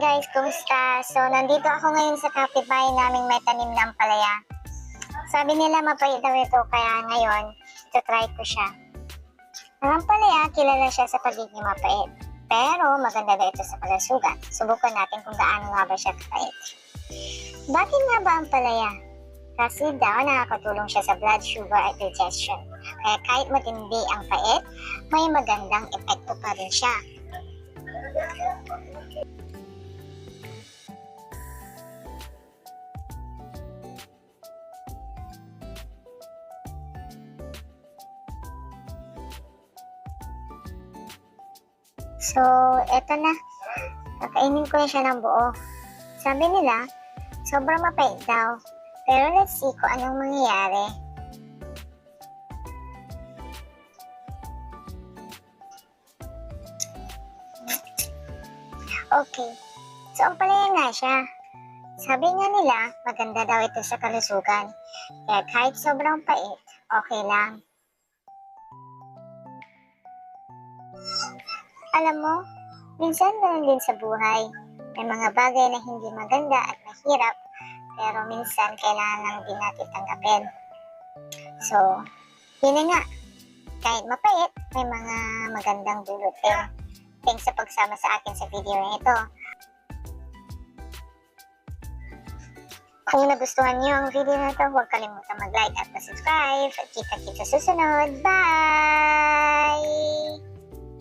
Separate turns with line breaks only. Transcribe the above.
guys, kumusta? So, nandito ako ngayon sa kapitbahay naming may tanim ng ampalaya. Sabi nila mapait daw ito, kaya ngayon, try ko siya. Ang ampalaya, kilala siya sa pagiging mapait. Pero maganda daw ito sa kalusugan. Subukan natin kung gaano nga ba siya kapait. Bakit nga ba ampalaya? Kasi daw nakakatulong siya sa blood sugar at digestion. Kaya kahit matindi ang pait, may magandang epekto pa rin siya. So, eto na. Kakainin ko na siya ng buo. Sabi nila, sobrang mapait daw. Pero let's see kung anong mangyayari. Okay. So, ang palaya nga siya. Sabi nga nila, maganda daw ito sa kalusugan. Kaya kahit sobrang pait, okay lang. Alam mo, minsan ganun din sa buhay. May mga bagay na hindi maganda at mahirap, pero minsan kailangan lang din natin tanggapin. So, yun na nga. Kahit mapait, may mga magandang dulot din. Thanks sa pagsama sa akin sa video na ito. Kung nagustuhan niyo ang video na ito, huwag kalimutan mag-like at subscribe. At kita-kita susunod. Bye!